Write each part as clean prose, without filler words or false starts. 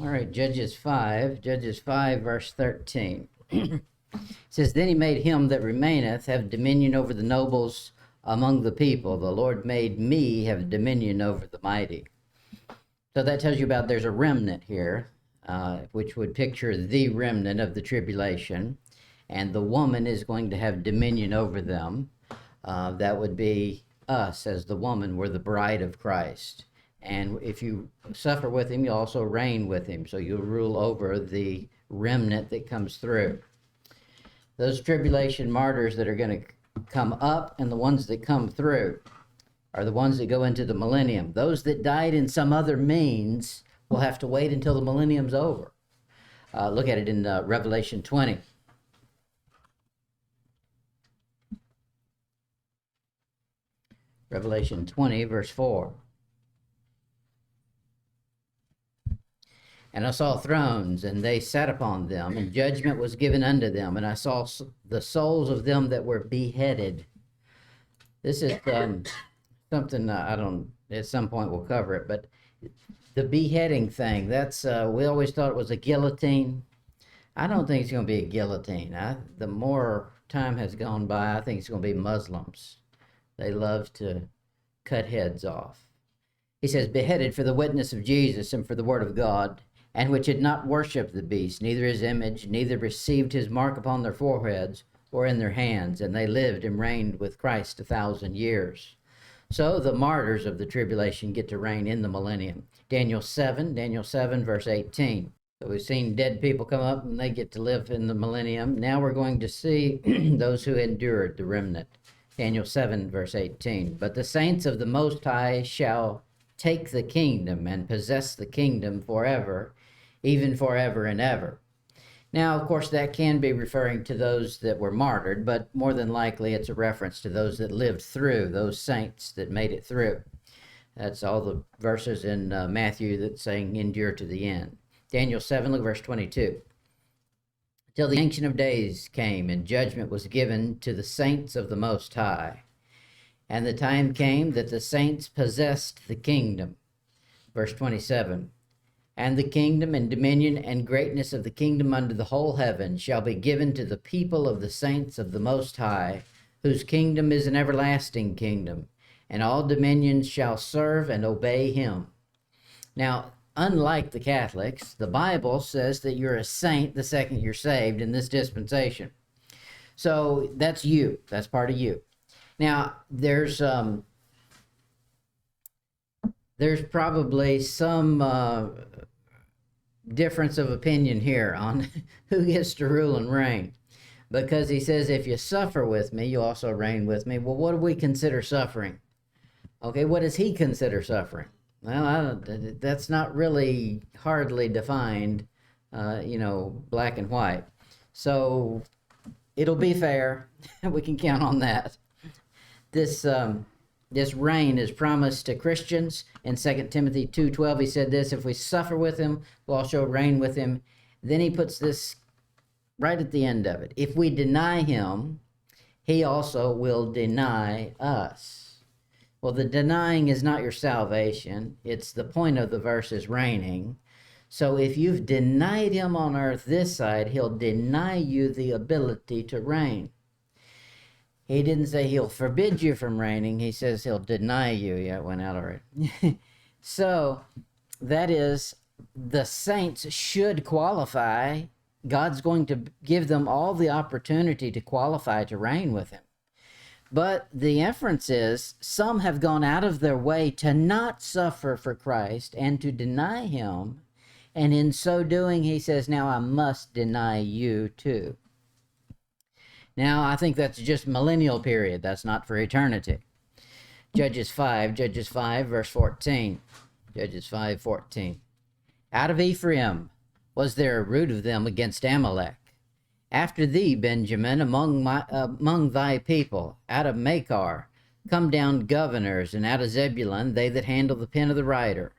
All right, Judges 5, verse 13. It says, Then he made him that remaineth have dominion over the nobles among the people. The Lord made me have dominion over the mighty. So that tells you about there's a remnant here, which would picture the remnant of the tribulation. And the woman is going to have dominion over them. That would be us, as the woman. We're the bride of Christ. And if you suffer with him, you also reign with him. So you'll rule over the remnant that comes through. Those tribulation martyrs that are going to come up and the ones that come through are the ones that go into the millennium. Those that died in some other means will have to wait until the millennium's over. Look at it in Revelation 20. Revelation 20, verse 4. And I saw thrones, and they sat upon them, and judgment was given unto them. And I saw the souls of them that were beheaded. This is something I don't, at some point we'll cover it, but the beheading thing, that's, we always thought it was a guillotine. I don't think it's going to be a guillotine. The more time has gone by, I think it's going to be Muslims. They love to cut heads off. He says, beheaded for the witness of Jesus and for the word of God, and which had not worshipped the beast, neither his image, neither received his mark upon their foreheads or in their hands, and they lived and reigned with Christ 1,000 years. So the martyrs of the tribulation get to reign in the millennium. Daniel 7, verse 18. So we've seen dead people come up and they get to live in the millennium. Now we're going to see those who endured, the remnant. Daniel 7, verse 18. But the saints of the Most High shall take the kingdom and possess the kingdom forever, even forever and ever. Now, of course, that can be referring to those that were martyred, but more than likely it's a reference to those that lived through, those saints that made it through. That's all the verses in Matthew that's saying endure to the end. Daniel 7, look at verse 22. Till the Ancient of Days came, and judgment was given to the saints of the Most High. And the time came that the saints possessed the kingdom. Verse 27. And the kingdom and dominion and greatness of the kingdom under the whole heaven shall be given to the people of the saints of the Most High, whose kingdom is an everlasting kingdom, and all dominions shall serve and obey him. Now, unlike the Catholics, the Bible says that you're a saint the second you're saved in this dispensation. So that's you. That's part of you. Now, there's probably some difference of opinion here on who gets to rule and reign, because he says, if you suffer with me, you also reign with me. Well, what do we consider suffering? Okay, what does he consider suffering? Well, that's not really hardly defined, black and white. So it'll be fair. We can count on that. This reign is promised to Christians. In 2 Timothy 2:12, he said this, if we suffer with him, we'll also reign with him. Then he puts this right at the end of it. If we deny him, he also will deny us. Well, the denying is not your salvation. It's the point of the verse is reigning. So if you've denied him on earth this side, he'll deny you the ability to reign. He didn't say he'll forbid you from reigning. He says he'll deny you. Yeah, it went out already. So that is, the saints should qualify. God's going to give them all the opportunity to qualify to reign with him. But the inference is some have gone out of their way to not suffer for Christ and to deny him. And in so doing, he says, now I must deny you too. Now, I think that's just millennial period. That's not for eternity. Judges 5, verse 14. Judges 5:14. Out of Ephraim was there a root of them against Amalek. After thee, Benjamin, among thy people, out of Machar, come down governors, and out of Zebulun, they that handle the pen of the writer.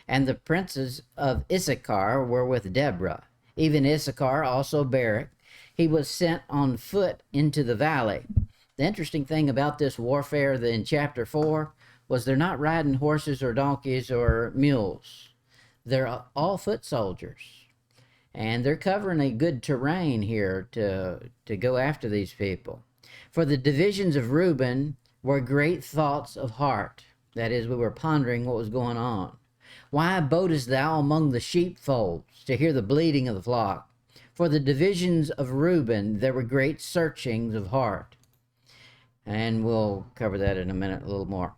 And the princes of Issachar were with Deborah, even Issachar also Barak. He was sent on foot into the valley. The interesting thing about this warfare in chapter 4 was they're not riding horses or donkeys or mules. They're all foot soldiers, and they're covering a good terrain here to go after these people. For the divisions of Reuben were great thoughts of heart. That is, we were pondering what was going on. Why abodest thou among the sheepfolds to hear the bleating of the flock? For the divisions of Reuben, there were great searchings of heart. And we'll cover that in a minute a little more.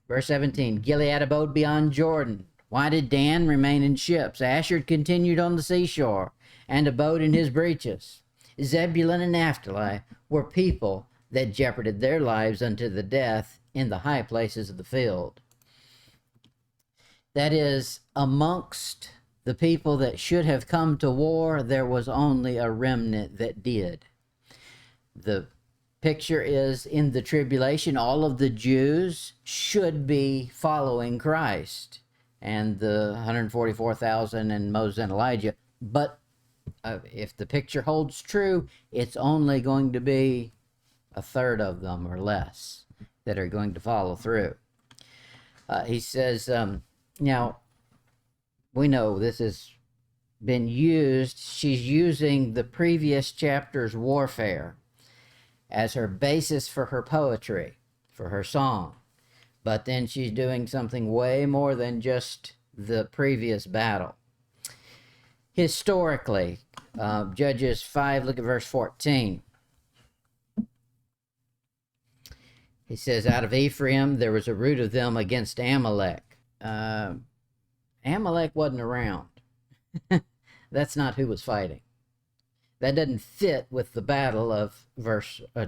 Verse 17, Gilead abode beyond Jordan. Why did Dan remain in ships? Asher continued on the seashore and abode in his breaches. Zebulun and Naphtali were people that jeoparded their lives unto the death in the high places of the field. That is, amongst the people that should have come to war, there was only a remnant that did. The picture is in the tribulation, all of the Jews should be following Christ and the 144,000 and Moses and Elijah. But if the picture holds true, it's only going to be a third of them or less that are going to follow through. He says, now, we know this has been used. She's using the previous chapter's warfare as her basis for her poetry, for her song. But then she's doing something way more than just the previous battle. Historically, Judges 5, look at verse 14. He says, out of Ephraim, there was a root of them against Amalek. Amalek wasn't around. That's not who was fighting. That doesn't fit with the battle of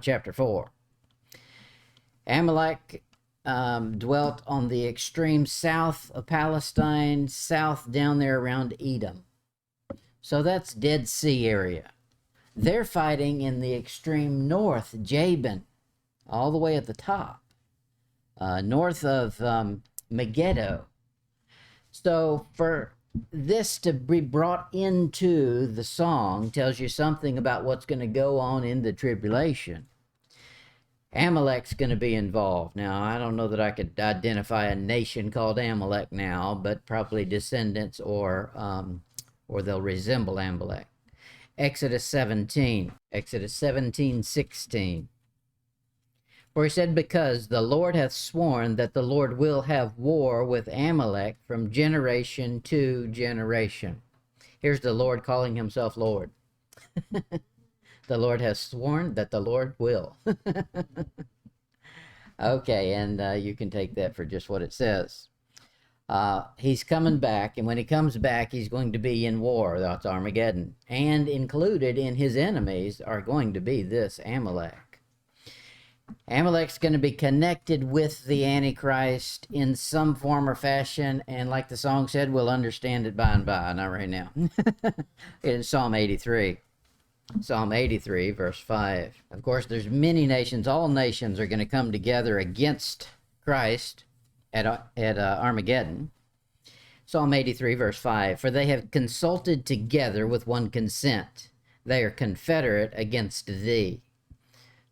chapter 4. Amalek dwelt on the extreme south of Palestine, south down there around Edom. So that's Dead Sea area. They're fighting in the extreme north, Jabin, all the way at the top, north of Megiddo. So for this to be brought into the song tells you something about what's going to go on in the tribulation. Amalek's going to be involved. Now, I don't know that I could identify a nation called Amalek now, but probably descendants or they'll resemble Amalek. Exodus 17:16. For he said, because the Lord hath sworn that the Lord will have war with Amalek from generation to generation. Here's the Lord calling himself Lord. The Lord has sworn that the Lord will. Okay, and you can take that for just what it says. He's coming back, and when he comes back, he's going to be in war. That's Armageddon. And included in his enemies are going to be this Amalek. Amalek's going to be connected with the Antichrist in some form or fashion, and like the song said, we'll understand it by and by, not right now. In Psalm 83. Psalm 83, verse 5. Of course, there's many nations. All nations are going to come together against Christ at Armageddon. Psalm 83, verse 5. For they have consulted together with one consent. They are confederate against thee.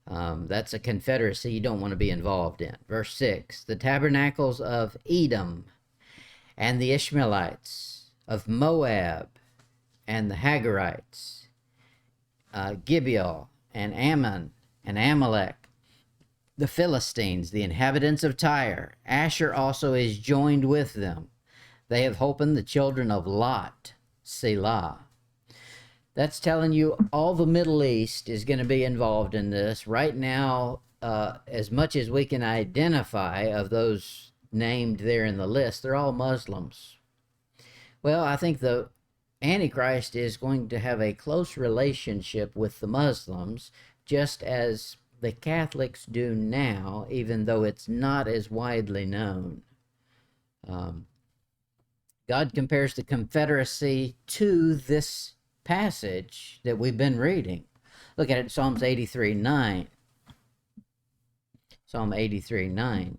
That's a confederacy you don't want to be involved in. Verse 6. The tabernacles of Edom and the Ishmaelites, of Moab and the Hagarites, Gibeah and Ammon and Amalek, the Philistines, the inhabitants of Tyre. Asher also is joined with them. They have holpen the children of Lot, Selah. That's telling you all the Middle East is going to be involved in this. Right now, as much as we can identify of those named there in the list, they're all Muslims. Well, I think the Antichrist is going to have a close relationship with the Muslims, just as the Catholics do now, even though it's not as widely known. God compares the confederacy to this passage that we've been reading. Look at it, Psalms 83:9. Psalm 83:9.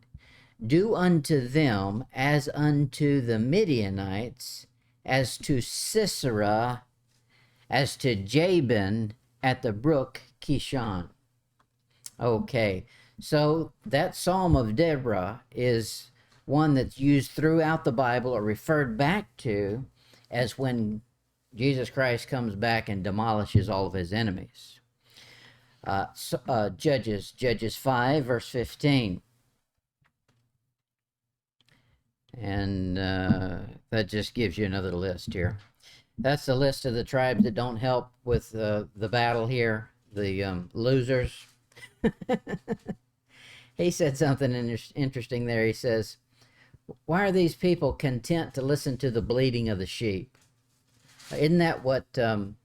Do unto them as unto the Midianites, as to Sisera, as to Jabin at the brook Kishon. Okay, so that Psalm of Deborah is one that's used throughout the Bible or referred back to as when Jesus Christ comes back and demolishes all of his enemies. Judges 5, verse 15. And that just gives you another list here. That's the list of the tribes that don't help with the battle here, the losers. He said something interesting there. He says, why are these people content to listen to the bleating of the sheep? Isn't that what their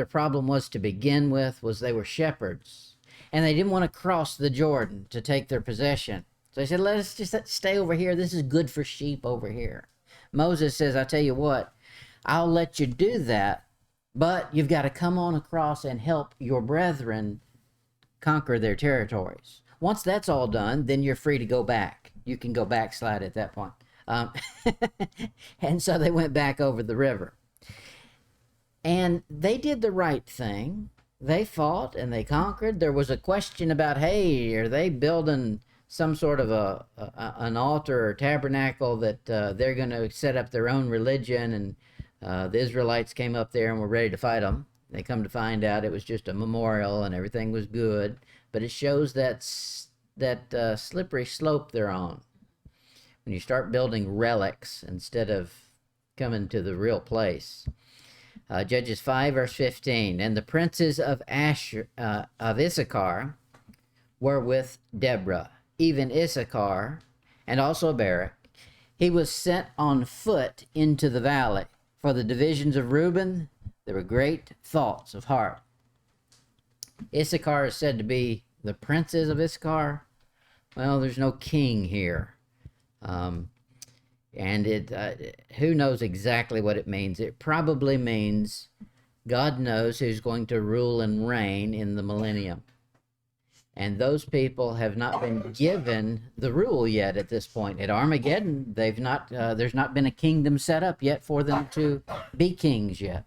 problem was to begin with? Was they were shepherds, and they didn't want to cross the Jordan to take their possession. So they said, let us just stay over here. This is good for sheep over here. Moses says, I tell you what, I'll let you do that, but you've got to come on across and help your brethren conquer their territories. Once that's all done, then you're free to go back. You can go backslide at that point. And so they went back over the river. And they did the right thing. They fought and they conquered. There was a question about, hey, are they building some sort of an altar or tabernacle that they're going to set up their own religion? And the Israelites came up there and were ready to fight them. They come to find out it was just a memorial and everything was good. But it shows that slippery slope they're on. When you start building relics instead of coming to the real place. Judges 5, verse 15. And the princes of Issachar were with Deborah, even Issachar, and also Barak. He was sent on foot into the valley. For the divisions of Reuben, there were great thoughts of heart. Issachar is said to be the princes of Issachar. Well, there's no king here. And who knows exactly what it means? It probably means God knows who's going to rule and reign in the millennium. And those people have not been given the rule yet at this point. At Armageddon, there's not been a kingdom set up yet for them to be kings yet.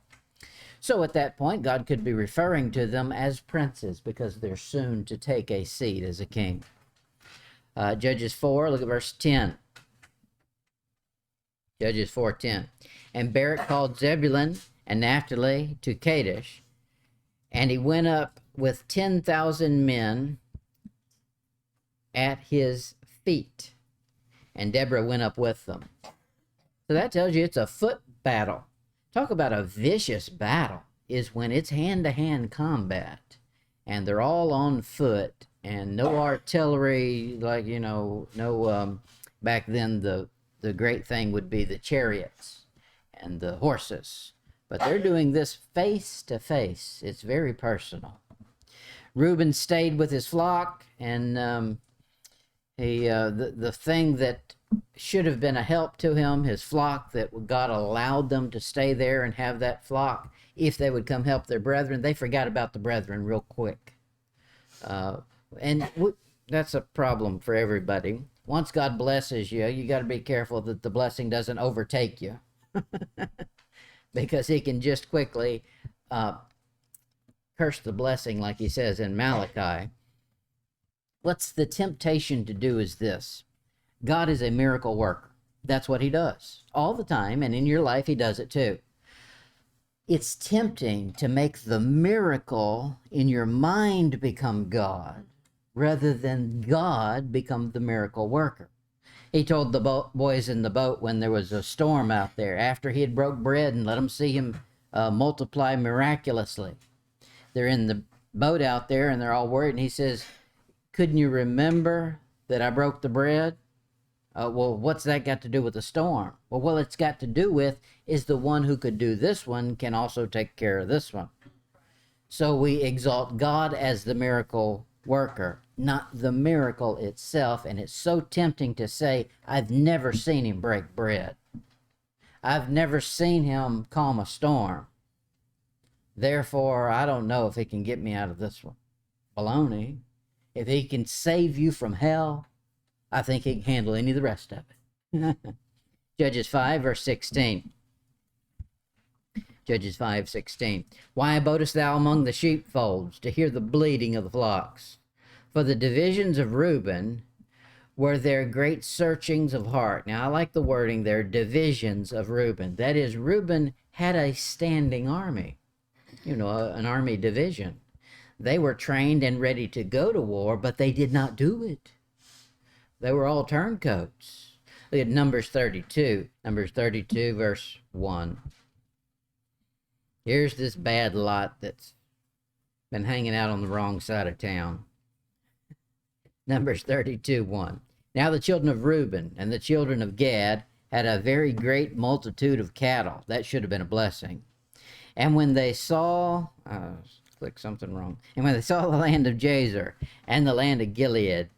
So at that point, God could be referring to them as princes because they're soon to take a seat as a king. Judges 4, look at verse 10. Judges 4:10. And Barak called Zebulun and Naphtali to Kadesh, and he went up with 10,000 men at his feet, and Deborah went up with them. So that tells you it's a foot battle. Talk about a vicious battle is when it's hand-to-hand combat, and they're all on foot, and no artillery, like, back then the great thing would be the chariots and the horses. But they're doing this face to face. It's very personal. Reuben stayed with his flock, and the thing that should have been a help to him, his flock, that God allowed them to stay there and have that flock, if they would come help their brethren, they forgot about the brethren real quick. That's a problem for everybody. Once God blesses you, you got to be careful that the blessing doesn't overtake you. Because he can just quickly curse the blessing, like he says in Malachi. What's the temptation to do is this. God is a miracle worker. That's what he does all the time, and in your life he does it too. It's tempting to make the miracle in your mind become God, rather than God become the miracle worker. He told the boys in the boat when there was a storm out there, after he had broke bread and let them see him multiply miraculously. They're in the boat out there and they're all worried, and he says, couldn't you remember that I broke the bread? Well, what's that got to do with the storm? Well, what it's got to do with is the one who could do this one can also take care of this one. So we exalt God as the miracle worker, not the miracle itself. And it's so tempting to say, I've never seen him break bread. I've never seen him calm a storm. Therefore, I don't know if he can get me out of this one. Baloney. If he can save you from hell, I think he can handle any of the rest of it. Judges 5, verse 16. Judges 5:16. Why abodest thou among the sheepfolds to hear the bleating of the flocks? For the divisions of Reuben were there great searchings of heart. Now, I like the wording there, divisions of Reuben. That is, Reuben had a standing army, an army division. They were trained and ready to go to war, but they did not do it. They were all turncoats. Look at Numbers 32. Numbers 32, verse 1. Here's this bad lot that's been hanging out on the wrong side of town. Numbers 32, 1. Now the children of Reuben and the children of Gad had a very great multitude of cattle. That should have been a blessing. And when they saw, click something wrong. And when they saw the land of Jazer and the land of Gilead,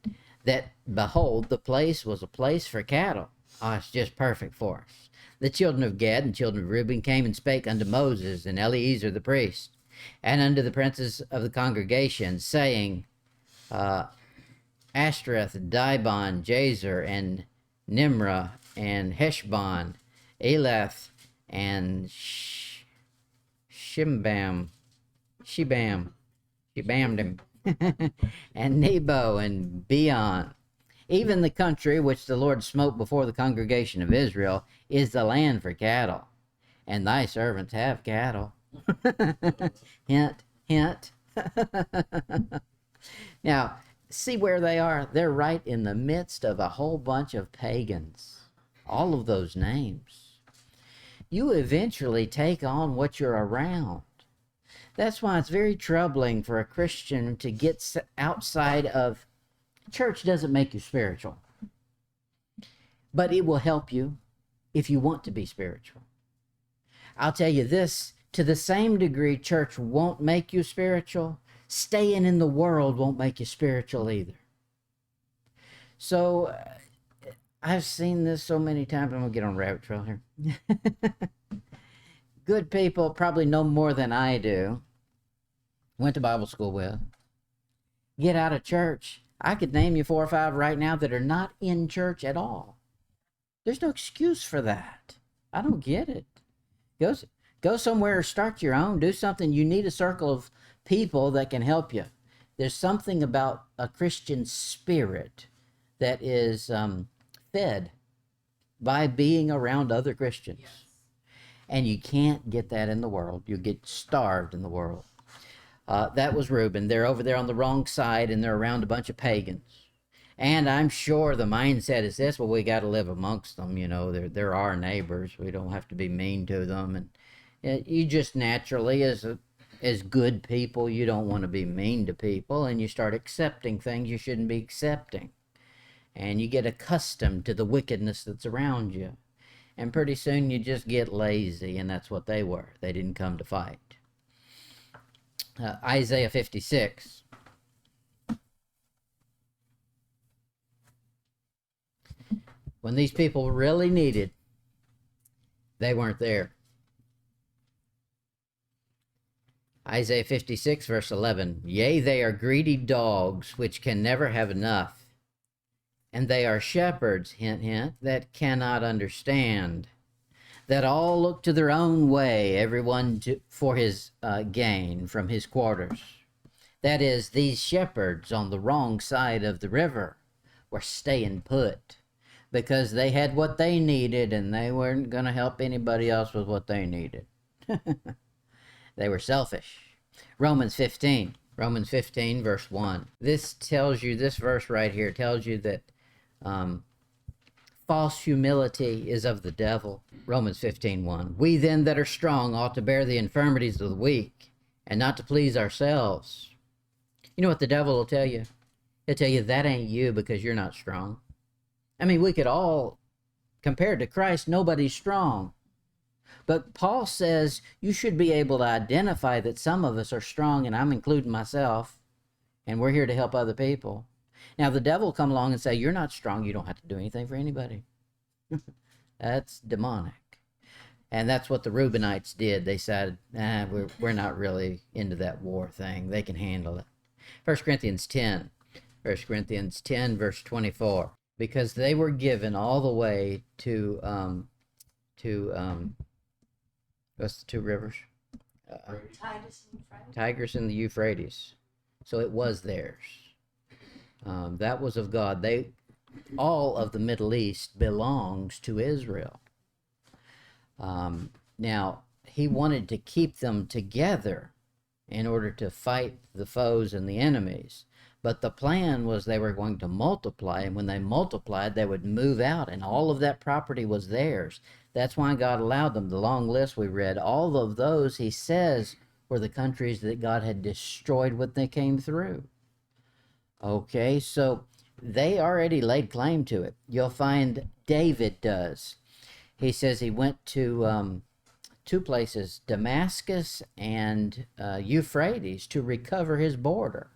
that behold, the place was a place for cattle. Oh, it's just perfect for us. The children of Gad and children of Reuben came and spake unto Moses and Eleazar the priest, and unto the princes of the congregation, saying, Ashtoreth, Dibon, Jazer, and Nimrah, and Heshbon, Elath, and Shibam, and Nebo, and Beon. Even the country which the Lord smote before the congregation of Israel is the land for cattle, and thy servants have cattle. Hint, hint. Now, see where they are? They're right in the midst of a whole bunch of pagans. All of those names. You eventually take on what you're around. That's why it's very troubling for a Christian to get outside of church. Doesn't make you spiritual, but it will help you if you want to be spiritual. I'll tell you this, to the same degree church won't make you spiritual, staying in the world won't make you spiritual either. So I've seen this so many times. I'm going to get on a rabbit trail here. Good people probably know more than I do. Went to Bible school with. Get out of church. I could name you 4 or 5 right now that are not in church at all. There's no excuse for that. I don't get it. Go somewhere or start your own. Do something. You need a circle of people that can help you. There's something about a Christian spirit that is fed by being around other Christians. Yes. And you can't get that in the world. You get starved in the world. That was Reuben. They're over there on the wrong side, and they're around a bunch of pagans. And I'm sure the mindset is this: well, we got to live amongst them. They're our neighbors. We don't have to be mean to them. And you just naturally, as good people, you don't want to be mean to people, and you start accepting things you shouldn't be accepting. And you get accustomed to the wickedness that's around you. And pretty soon you just get lazy, and that's what they were. They didn't come to fight. Isaiah 56. When these people really needed, they weren't there. Isaiah 56, verse 11. Yea, they are greedy dogs, which can never have enough. And they are shepherds, hint, hint, that cannot understand. That all look to their own way, everyone for his gain from his quarters. That is, these shepherds on the wrong side of the river were staying put because they had what they needed, and they weren't going to help anybody else with what they needed. They were selfish. Romans 15, verse 1. This verse right here tells you that false humility is of the devil. Romans 15:1. We then that are strong ought to bear the infirmities of the weak, and not to please ourselves. You know what the devil will tell you? He'll tell you that ain't you because you're not strong. I mean, we could all, compared to Christ, nobody's strong. But Paul says you should be able to identify that some of us are strong, and I'm including myself, and we're here to help other people. Now, the devil will come along and say, you're not strong. You don't have to do anything for anybody. That's demonic. And that's what the Reubenites did. They said, we're not really into that war thing. They can handle it. 1 Corinthians 10, verse 24. Because they were given all the way to what's the 2 rivers? Tigris and the Euphrates. So it was theirs. That was of God. all of the Middle East belongs to Israel. Now, he wanted to keep them together in order to fight the foes and the enemies. But the plan was they were going to multiply, and when they multiplied, they would move out, and all of that property was theirs. That's why God allowed them. The long list we read, all of those, he says, were the countries that God had destroyed when they came through. Okay, so they already laid claim to it. You'll find David does. He says he went to two places, Damascus and Euphrates, to recover his border.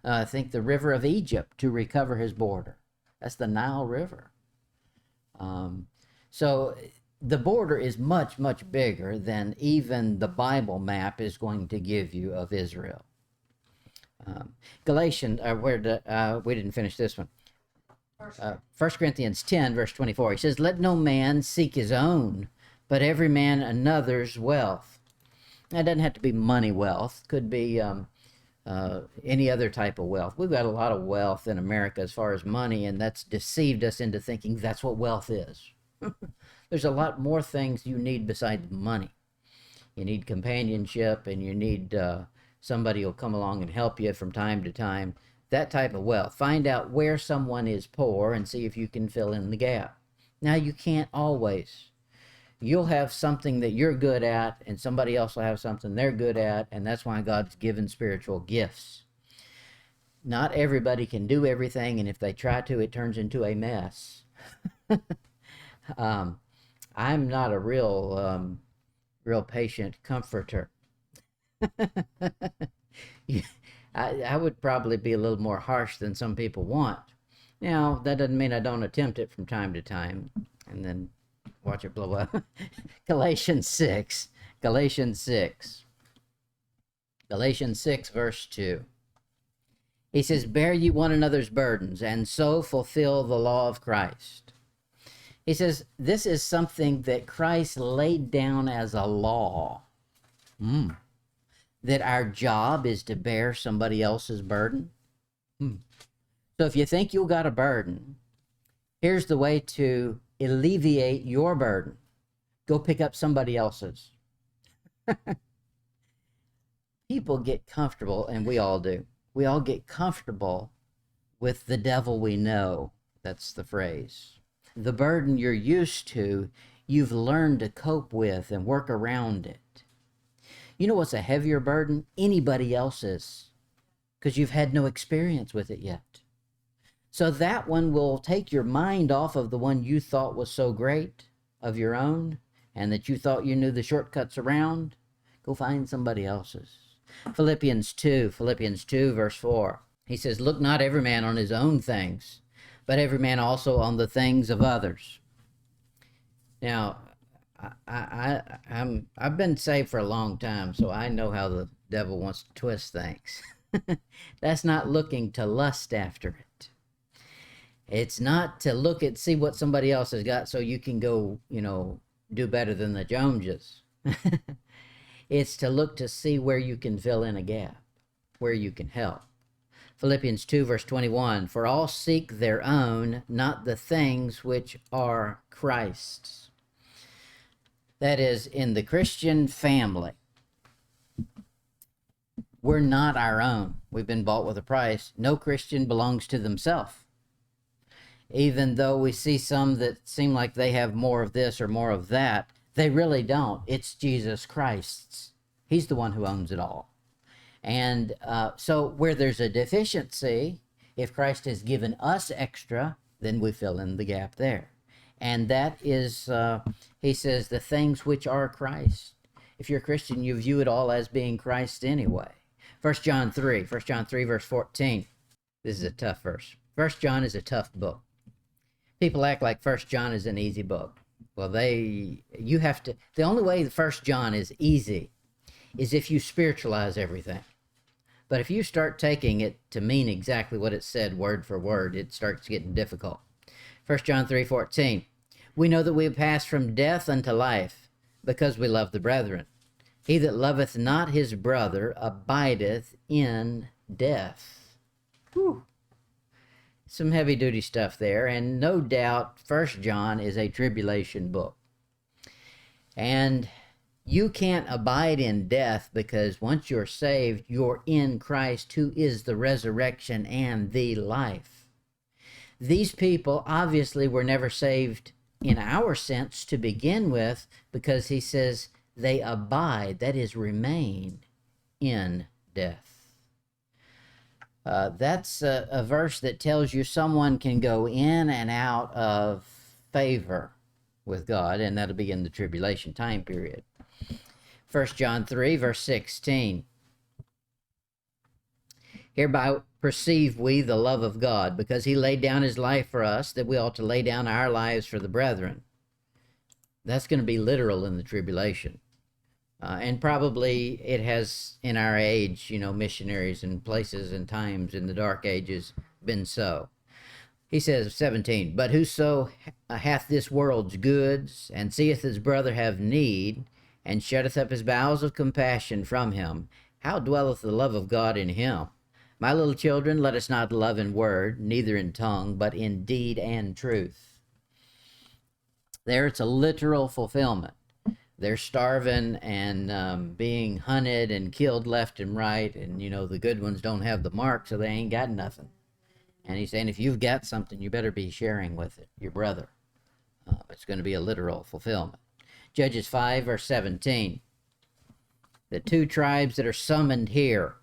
I think the river of Egypt to recover his border. That's the Nile River. So the border is much, much bigger than even the Bible map is going to give you of Israel. Galatians, we didn't finish this one. 1 Corinthians 10, verse 24, he says, let no man seek his own, but every man another's wealth. That doesn't have to be money wealth. Could be any other type of wealth. We've got a lot of wealth in America as far as money, and that's deceived us into thinking that's what wealth is. There's a lot more things you need besides money. You need companionship, and you need somebody who'll come along and help you from time to time. That type of wealth. Find out where someone is poor and see if you can fill in the gap. Now, you can't always. You'll have something that you're good at, and somebody else will have something they're good at, and that's why God's given spiritual gifts. Not everybody can do everything, and if they try to, it turns into a mess. I'm not a real patient comforter. I would probably be a little more harsh than some people want. Now, that doesn't mean I don't attempt it from time to time, and then watch it blow up. Galatians 6, verse 2. He says, bear ye one another's burdens, and so fulfill the law of Christ. He says, this is something that Christ laid down as a law. That our job is to bear somebody else's burden. So if you think you got a burden, here's the way to alleviate your burden. Go pick up somebody else's. People get comfortable, and we all do. We all get comfortable with the devil we know. That's the phrase. The burden you're used to, you've learned to cope with and work around it. You know what's a heavier burden? Anybody else's, because you've had no experience with it yet. So that one will take your mind off of the one you thought was so great of your own, and that you thought you knew the shortcuts around. Go find somebody else's. Philippians 2, verse 4. He says, look not every man on his own things, but every man also on the things of others. Now, I've been saved for a long time, so I know how the devil wants to twist things. That's not looking to lust after it. It's not to see what somebody else has got so you can go, do better than the Joneses. It's to look to see where you can fill in a gap, where you can help. Philippians 2, verse 21, for all seek their own, not the things which are Christ's. That is, in the Christian family, we're not our own. We've been bought with a price. No Christian belongs to themselves. Even though we see some that seem like they have more of this or more of that, they really don't. It's Jesus Christ's. He's the one who owns it all. And so where there's a deficiency, if Christ has given us extra, then we fill in the gap there. And that is, he says, the things which are Christ. If you're a Christian, you view it all as being Christ anyway. 1 John 3, verse 14. This is a tough verse. 1 John is a tough book. People act like 1 John is an easy book. Well, the only way the 1 John is easy is if you spiritualize everything. But if you start taking it to mean exactly what it said word for word, it starts getting difficult. 1 John 3:14, we know that we have passed from death unto life, because we love the brethren. He that loveth not his brother abideth in death. Whew. some heavy duty stuff there, and no doubt First John is a tribulation book. And you can't abide in death, because once you're saved, you're in Christ, who is the resurrection and the life. These people obviously were never saved in our sense to begin with, because he says they abide, that is, remain in death. That's a verse that tells you someone can go in and out of favor with God, and that'll be in the tribulation time period. 1 John 3, verse 16. Hereby perceive we the love of God, because he laid down his life for us, that we ought to lay down our lives for the brethren. That's going to be literal in the tribulation. And probably it has in our age, missionaries and places and times in the dark ages been so. He says, 17, but whoso hath this world's goods, and seeth his brother have need, and shutteth up his bowels of compassion from him, how dwelleth the love of God in him? My little children, let us not love in word, neither in tongue, but in deed and truth. There it's a literal fulfillment. They're starving and being hunted and killed left and right, and the good ones don't have the mark, so they ain't got nothing. And he's saying, if you've got something, you better be sharing with it, your brother. It's going to be a literal fulfillment. Judges 5, verse 17. The two tribes that are summoned here,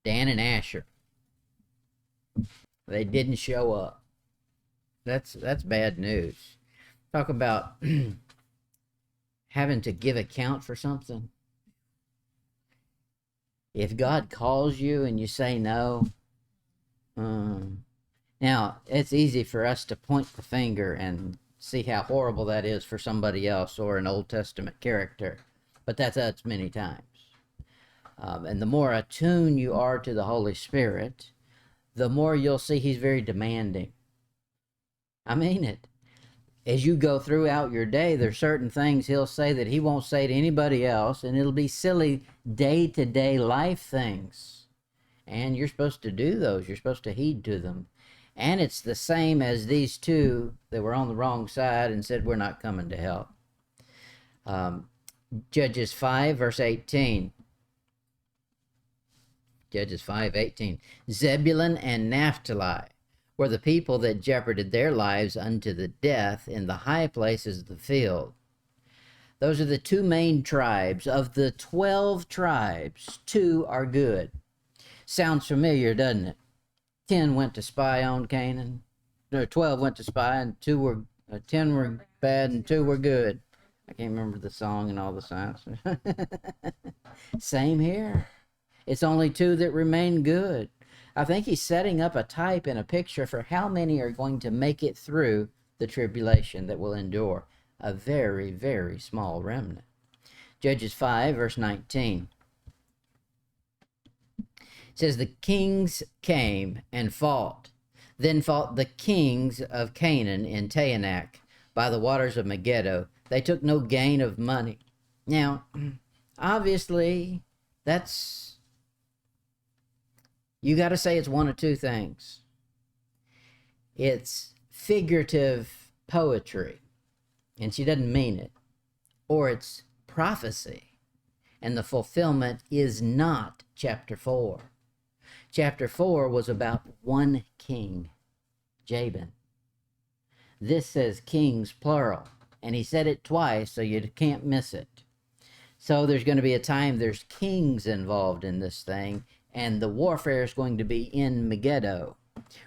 Dan and Asher, they didn't show up. That's bad news. Talk about having to give account for something. If God calls you and you say no, now it's easy for us to point the finger and see how horrible that is for somebody else or an Old Testament character, but that's us many times. And the more attuned you are to the Holy Spirit, the more you'll see he's very demanding. I mean it. As you go throughout your day, there's certain things he'll say that he won't say to anybody else, and it'll be silly day-to-day life things. And you're supposed to do those. You're supposed to heed to them. And it's the same as these two that were on the wrong side and said, we're not coming to help. Judges 5, verse 18. Judges 5:18. Zebulun and Naphtali were the people that jeoparded their lives unto the death in the high places of the field. Those are the two main tribes. Of the 12 tribes, 2 are good. Sounds familiar, doesn't it? 10 went to spy on Canaan. 12 went to spy, and 10 were bad and 2 were good. I can't remember the song and all the signs. Same here. It's only 2 that remain good. I think he's setting up a type and a picture for how many are going to make it through the tribulation that will endure. A very, very small remnant. Judges 5, verse 19. It says, the kings came and fought. Then fought the kings of Canaan in Taanach by the waters of Megiddo. They took no gain of money. Now, obviously, you got to say it's one of two things. It's figurative poetry, and she doesn't mean it, or it's prophecy, and the fulfillment is not chapter 4. Chapter 4 was about one king, Jabin. This says kings, plural, and he said it twice, so you can't miss it. So there's going to be a time there's kings involved in this thing, and the warfare is going to be in Megiddo.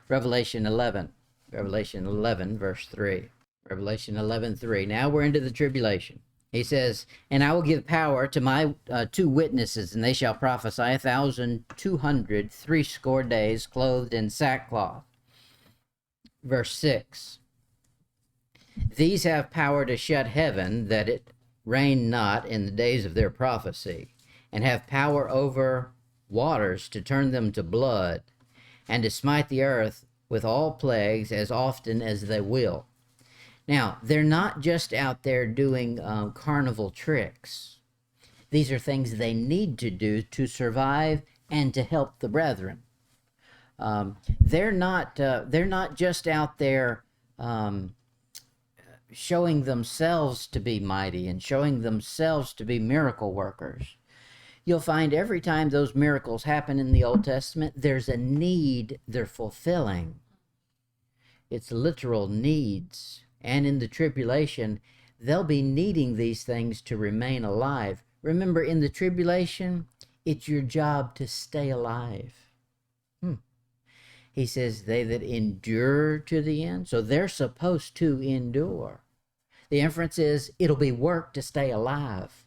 Revelation 11, verse 3. Revelation 11:3. Now we're into the tribulation. He says, and I will give power to my 2 witnesses, and they shall prophesy 1,260 days, clothed in sackcloth. Verse 6. These have power to shut heaven, that it rain not in the days of their prophecy, and have power over waters to turn them to blood, and to smite the earth with all plagues as often as they will. Now, they're not just out there doing carnival tricks. These are things they need to do to survive and to help the brethren. They're not just out there showing themselves to be mighty and showing themselves to be miracle workers. You'll find every time those miracles happen in the Old Testament, there's a need they're fulfilling. It's literal needs. And in the tribulation, they'll be needing these things to remain alive. Remember, in the tribulation, it's your job to stay alive. He says, they that endure to the end. So they're supposed to endure. The inference is, it'll be work to stay alive.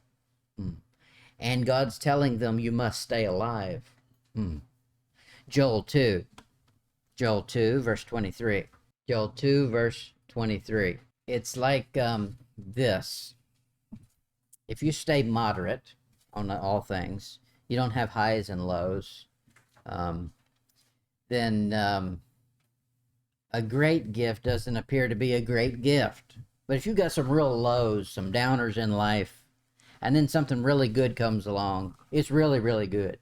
And God's telling them, you must stay alive. Joel 2, verse 23. Joel 2, verse 23. It's like this. If you stay moderate on all things, you don't have highs and lows, then a great gift doesn't appear to be a great gift. But if you got some real lows, some downers in life, and then something really good comes along, it's really, really good.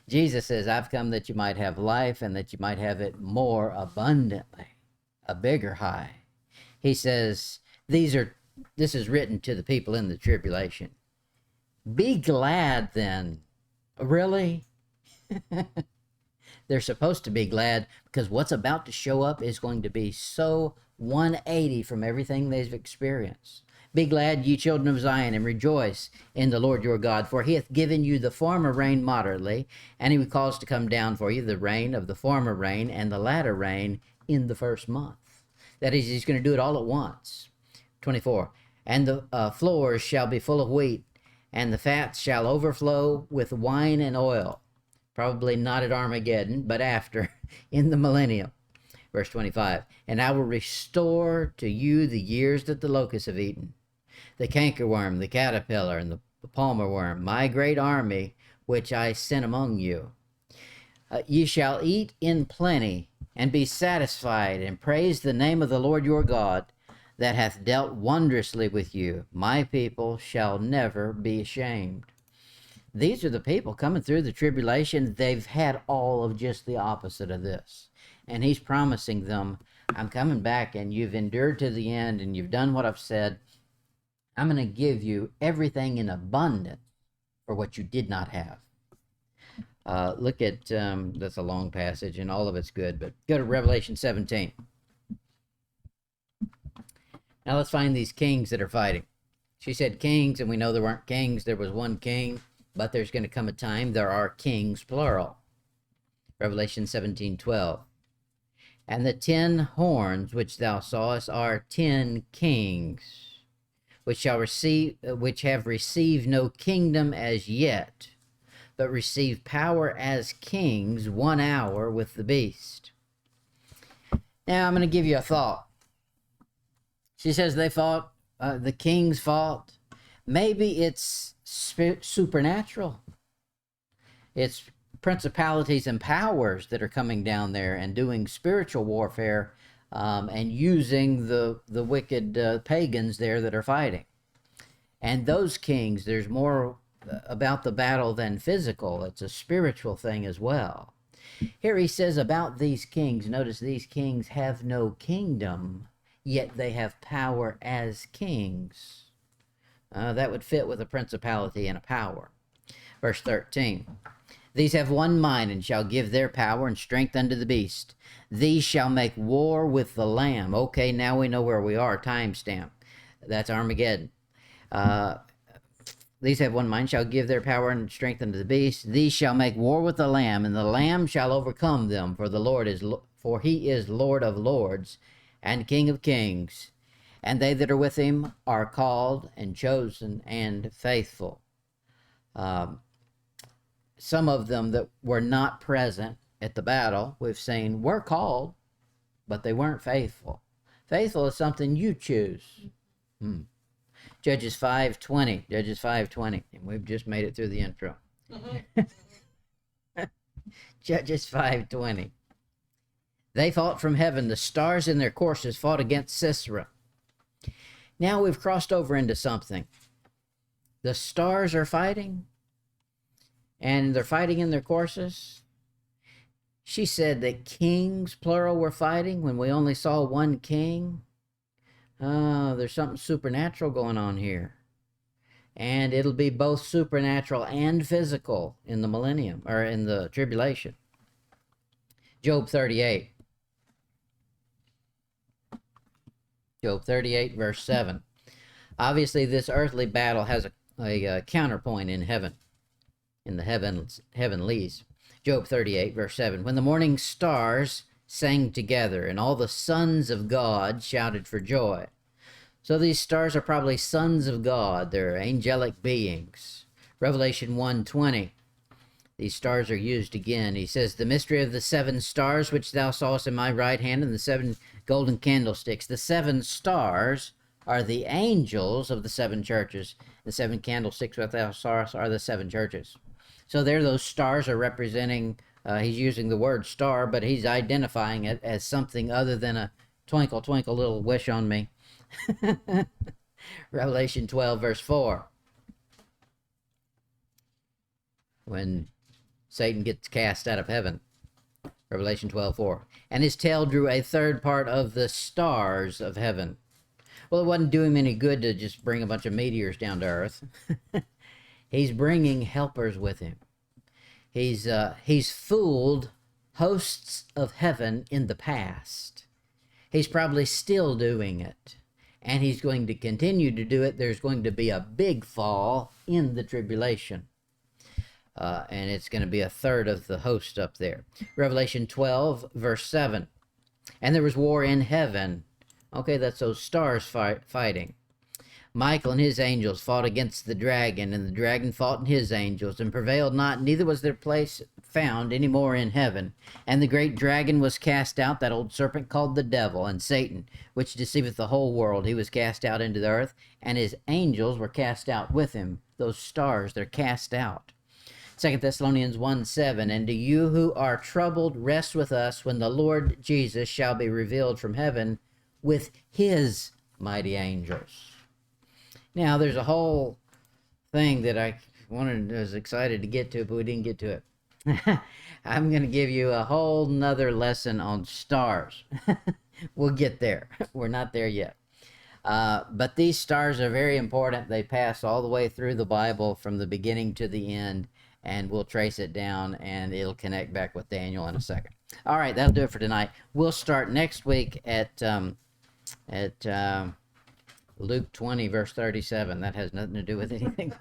Jesus says, I've come that you might have life and that you might have it more abundantly, a bigger high. He says, this is written to the people in the tribulation. Be glad then. Really? They're supposed to be glad because what's about to show up is going to be so 180 from everything they've experienced. Be glad, ye children of Zion, and rejoice in the Lord your God, for he hath given you the former rain moderately, and he will cause to come down for you the rain of the former rain and the latter rain in the first month. That is, he's going to do it all at once. 24, and the floors shall be full of wheat, and the fats shall overflow with wine and oil. Probably not at Armageddon, but after, in the millennium. Verse 25, and I will restore to you the years that the locusts have eaten, the cankerworm, the caterpillar, and the palmer worm, my great army, which I sent among you. Ye shall eat in plenty, and be satisfied, and praise the name of the Lord your God, that hath dealt wondrously with you. My people shall never be ashamed. These are the people coming through the tribulation. They've had all of just the opposite of this. And he's promising them, I'm coming back, and you've endured to the end, and you've done what I've said. I'm going to give you everything in abundance for what you did not have. Look at, that's a long passage, and all of it's good, but go to Revelation 17. Now let's find these kings that are fighting. She said kings, and we know there weren't kings. There was one king, but there's going to come a time there are kings, plural. Revelation 17:12. And the 10 horns which thou sawest are 10 kings, which have received no kingdom as yet, but receive power as kings 1 hour with the beast. Now I'm going to give you a thought. She says they fought, the kings fought. Maybe it's supernatural. It's principalities and powers that are coming down there and doing spiritual warfare and using the wicked pagans there that are fighting. And those kings, there's more about the battle than physical. It's a spiritual thing as well. Here he says about these kings, notice these kings have no kingdom, yet they have power as kings. That would fit with a principality and a power. Verse 13. These have one mind, and shall give their power and strength unto the beast. These shall make war with the Lamb. Okay, now we know where we are. Timestamp. That's Armageddon. These have one mind, shall give their power and strength unto the beast. These shall make war with the Lamb, and the Lamb shall overcome them. For he is Lord of lords and King of kings. And they that are with him are called and chosen and faithful. Some of them that were not present at the battle, we've seen, were called, but they weren't faithful. Faithful is something you choose. Judges 5:20. Judges 5:20. And we've just made it through the intro. Judges 5:20. They fought from heaven. The stars in their courses fought against Sisera. Now we've crossed over into something. The stars are fighting, and they're fighting in their courses. She said that kings, plural, were fighting when we only saw one king. There's something supernatural going on here. And it'll be both supernatural and physical in the millennium, or in the tribulation. Job 38. Job 38, verse 7. Obviously, this earthly battle has a counterpoint in heaven, in the heavenlies. Job 38, verse 7. When the morning stars sang together, and all the sons of God shouted for joy. So these stars are probably sons of God. They're angelic beings. Revelation 1:20. These stars are used again. He says, the mystery of the 7 stars which thou sawest in my right hand, and the 7 golden candlesticks. The 7 stars are the angels of the 7 churches. The 7 candlesticks which thou sawest are the 7 churches. So there, those stars are representing, he's using the word star, but he's identifying it as something other than a twinkle, twinkle, little wish on me. Revelation 12, verse 4. When Satan gets cast out of heaven. Revelation 12:4. And his tail drew a third part of the stars of heaven. Well, it wasn't doing him any good to just bring a bunch of meteors down to earth. He's bringing helpers with him. He's fooled hosts of heaven in the past. He's probably still doing it. And he's going to continue to do it. There's going to be a big fall in the tribulation. And it's going to be a third of the host up there. Revelation 12, verse 7. And there was war in heaven. Okay, that's those stars fighting. Michael and his angels fought against the dragon, and the dragon fought and his angels, and prevailed not, neither was their place found any more in heaven. And the great dragon was cast out, that old serpent called the devil, and Satan, which deceiveth the whole world. He was cast out into the earth, and his angels were cast out with him. Those stars, they're cast out. 2 Thessalonians 1:7, and do you who are troubled rest with us when the Lord Jesus shall be revealed from heaven with his mighty angels. Now, there's a whole thing that I was excited to get to, but we didn't get to it. I'm going to give you a whole nother lesson on stars. We'll get there. We're not there yet. But these stars are very important. They pass all the way through the Bible from the beginning to the end. And we'll trace it down, and it'll connect back with Daniel in a second. All right, that'll do it for tonight. We'll start next week at Luke 20, verse 37. That has nothing to do with anything.